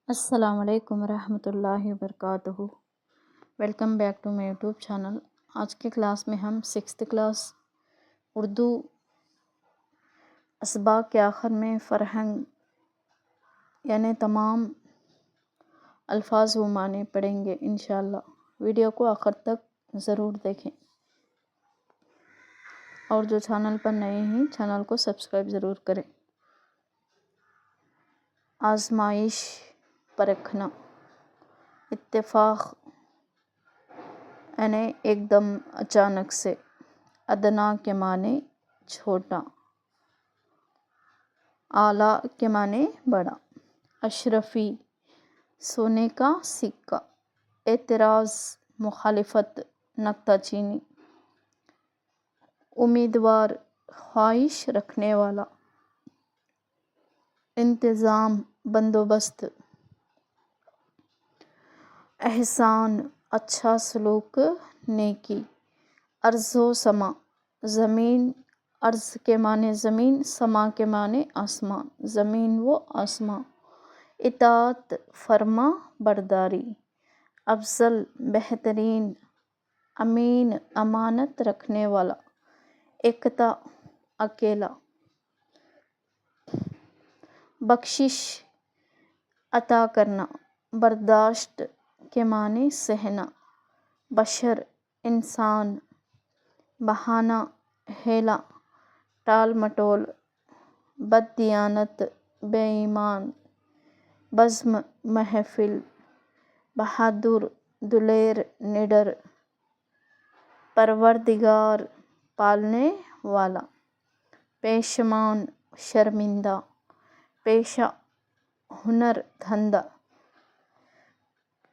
السلام علیکم ورحمۃ اللہ وبرکاتہ۔ Welcome back to my YouTube channel. آج کے کلاس میں ہم 6th کلاس اردو اسباق کے آخر میں فرہنگ یعنی تمام الفاظ و معنی پڑھیں گے انشاءاللہ۔ ویڈیو کو آخر تک ضرور دیکھیں، اور جو چینل پر نئے ہیں چینل کو سبسکرائب ضرور کریں۔ آزمائش، پرکھنا، اتفاق یعنی ایک دم اچانک سے، ادنا کے معنی چھوٹا، اعلیٰ کے معنی بڑا، اشرفی سونے کا سکہ، اعتراض مخالفت نکتہ چینی، امیدوار خواہش رکھنے والا، انتظام بندوبست، احسان اچھا سلوک نیکی، ارض و سما زمین، ارض کے معنی زمین، سما کے معنی آسمان، زمین و آسمان، اطاعت فرما برداری، افضل بہترین، امین امانت رکھنے والا، ایکتا اکیلا، بخشش عطا کرنا، برداشت کے معنی سہنا، بشر انسان، بہانہ ہیلا، ٹال مٹول، بددیانت بے ایمان، بزم محفل، بہادر دلیر نڈر، پروردگار پالنے والا، پیشمان شرمندہ، پیشہ ہنر دھندہ،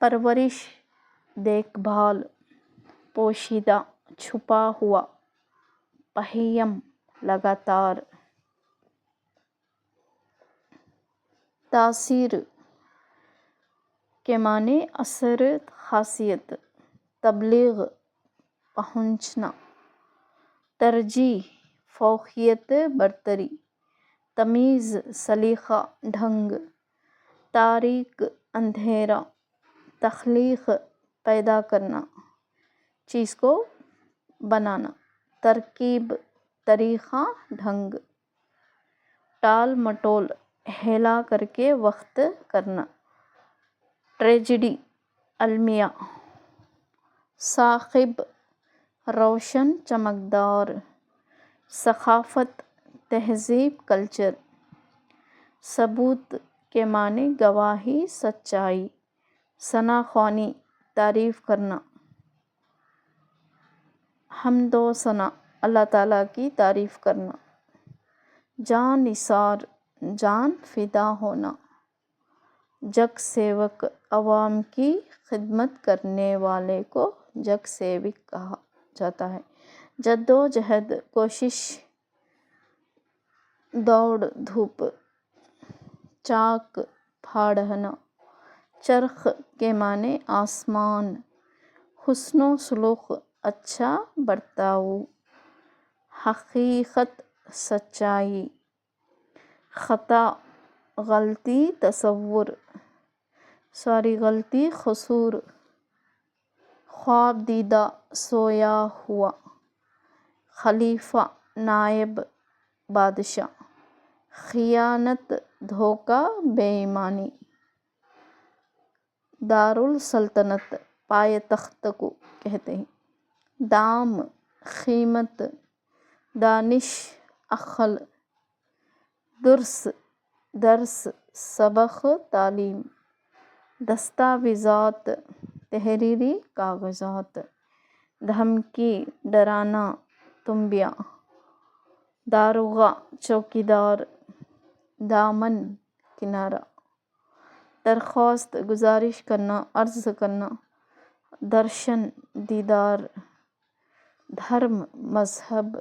پرورش دیکھ بھال، پوشیدہ چھپا ہوا، پہیم لگاتار، تاثیر کے معنی اثر خاصیت، تبلیغ پہنچنا، ترجیح فوقیت برتری، تمیز سلیقہ ڈھنگ، تاریک اندھیرا، تخلیق پیدا کرنا چیز کو بنانا، ترکیب طریقہ ڈھنگ، ٹال مٹول ہیلا کر کے وقت کرنا، ٹریجڈی المیہ، ثاقب روشن چمکدار، ثقافت تہذیب کلچر، ثبوت کے معنی گواہی سچائی، ثنا خوانی تعریف کرنا، حمد و ثنا اللہ تعالیٰ کی تعریف کرنا، جاں نثار جان فدا ہونا، جگ سیوک عوام کی خدمت کرنے والے کو جگ سیوک کہا جاتا ہے، جد و جہد کوشش دوڑ دھوپ، چاک پھاڑنا، چرخ کے معنی آسمان، حسن و سلوک اچھا برتاؤ، حقیقت سچائی، خطا غلطی غلطی قصور، خواب دیدہ سویا ہوا، خلیفہ نائب بادشاہ، خیانت دھوکہ بے ایمانی، دارالسلطنت پائے تخت کو کہتے ہیں، دام قیمت، دانش عقل، درس سبق تعلیم، دستاویزات تحریری کاغذات، دھمکی ڈرانا تنبیہ، داروغہ چوکیدار، دامن کنارہ، درخواست گزارش کرنا عرض کرنا، درشن دیدار، دھرم مذہب،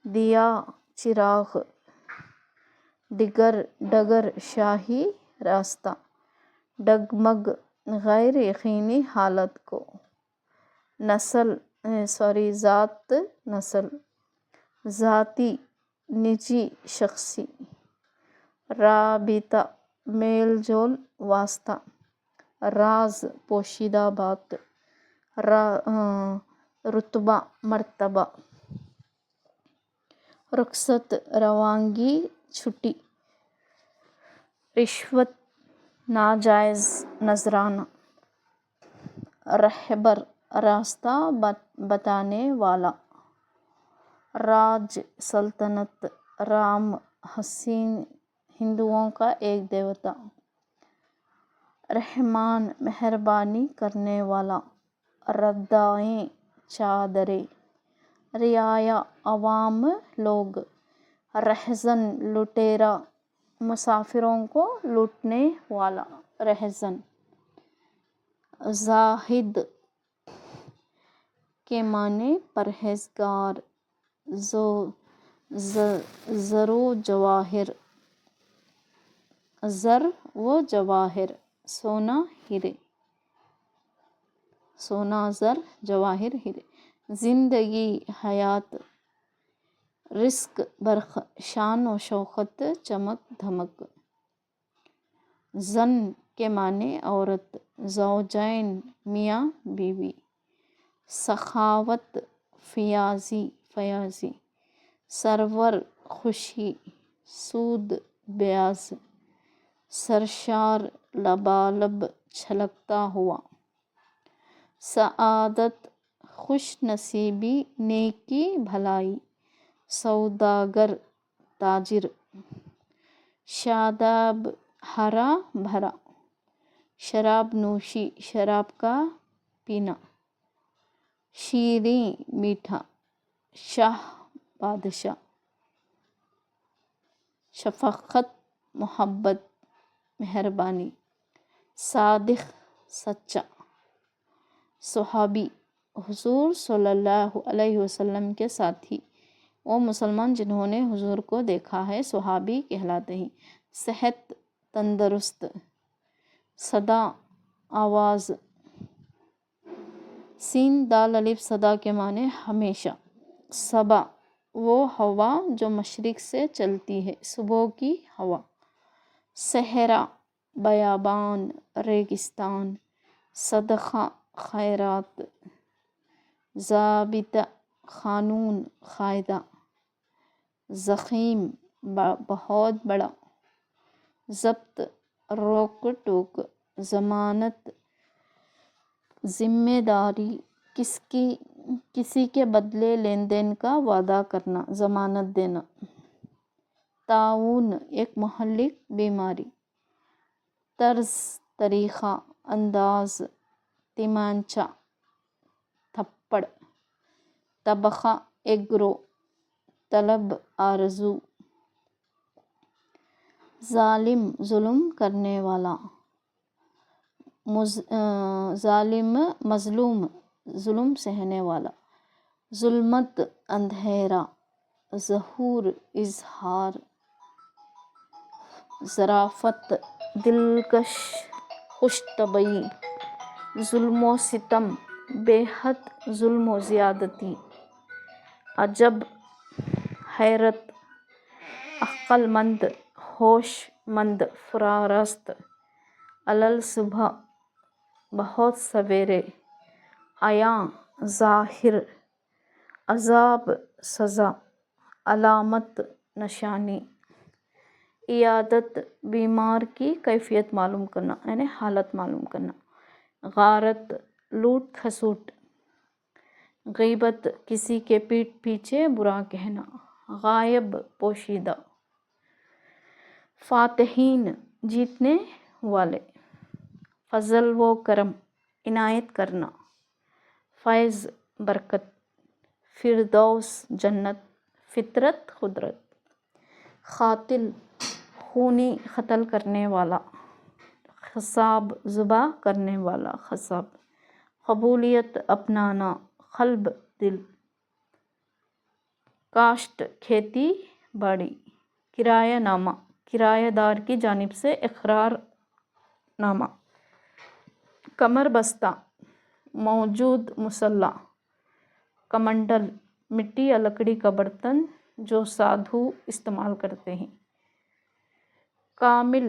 دیا چراغ، ڈگر شاہی راستہ، ڈگمگ غیر یقینی حالت کو، ذات نسل، ذاتی نجی شخصی، رابطہ میل جول واسطہ، راز پوشیدہ بات، رتبہ مرتبہ، رخصت روانگی چھٹی، رشوت ناجائز نذرانہ، رہبر راستہ بتانے والا، راج سلطنت، رام حسین ہندوؤں کا ایک دیوتا، رحمان مہربانی کرنے والا، ردائیں چادریں، رعایا عوام لوگ، رہزن لٹیرا مسافروں کو لوٹنے والا، رہزن، زاہد کے معنی پرہیزگار، زر و جواہر، زر و جواہر سونا ہیرے، سونا زر جواہر ہیرے، زندگی حیات، رزق برق، شان و شوکت چمک دھمک، زن کے معنی عورت، زوجین میاں بیوی، سخاوت فیاضی، سرور خوشی، سود بیاض، سرشار لبالب چھلکتا ہوا، سعادت خوش نصیبی نیکی بھلائی، سوداگر تاجر، شاداب ہرا بھرا، شراب نوشی شراب کا پینا، شیریں میٹھا، شاہ بادشاہ، شفقت محبت مہربانی، صادق سچا، صحابی حضور صلی اللہ علیہ وسلم کے ساتھی، وہ مسلمان جنہوں نے حضور کو دیکھا ہے صحابی کہلاتے ہیں، صحت تندرست، صدا آواز، سین دال الف صدا کے معنی ہمیشہ، صبا وہ ہوا جو مشرق سے چلتی ہے، صبح کی ہوا، صحرا بیابان ریگستان، صدقہ خیرات، ضابطہ قانون قاعدہ، ضخیم بہت بڑا، ضبط روک ٹوک، ضمانت ذمہ داری، کسی کے بدلے لین دین کا وعدہ کرنا، ضمانت دینا، طاعون ایک مہلک بیماری، طرز طریقہ، انداز، تمانچہ تھپڑ، طبقہ ایک گروہ، طلب آرزو، ظالم ظلم کرنے والا، ظالم مظلوم ظلم سہنے والا، ظلمت اندھیرا، ظہور اظہار، ظرافت دلکش خوش طبعی، ظلم و ستم بے حد ظلم و زیادتی، عجب حیرت، عقل مند ہوش مند فراست، علل صبح بہت سویرے، عیاں ظاہر، عذاب سزا، علامت نشانی، عیادت بیمار کی کیفیت معلوم کرنا یعنی حالت معلوم کرنا، غارت لوٹ کھسوٹ، غیبت کسی کے پیٹھ پیچھے برا کہنا، غائب پوشیدہ، فاتحین جیتنے والے، فضل و کرم عنایت کرنا، فیض برکت، فردوس جنت، فطرت قدرت، قاتل خونی قتل کرنے والا، خصاب ذبح کرنے والا، خصاب، قبولیت اپنانا، قلب دل، کاشت کھیتی باڑی، کرایہ نامہ کرایہ دار کی جانب سے اقرار نامہ، کمر بستہ موجود مسلح، کمنڈل مٹی یا لکڑی کا برتن جو سادھو استعمال کرتے ہیں، کامل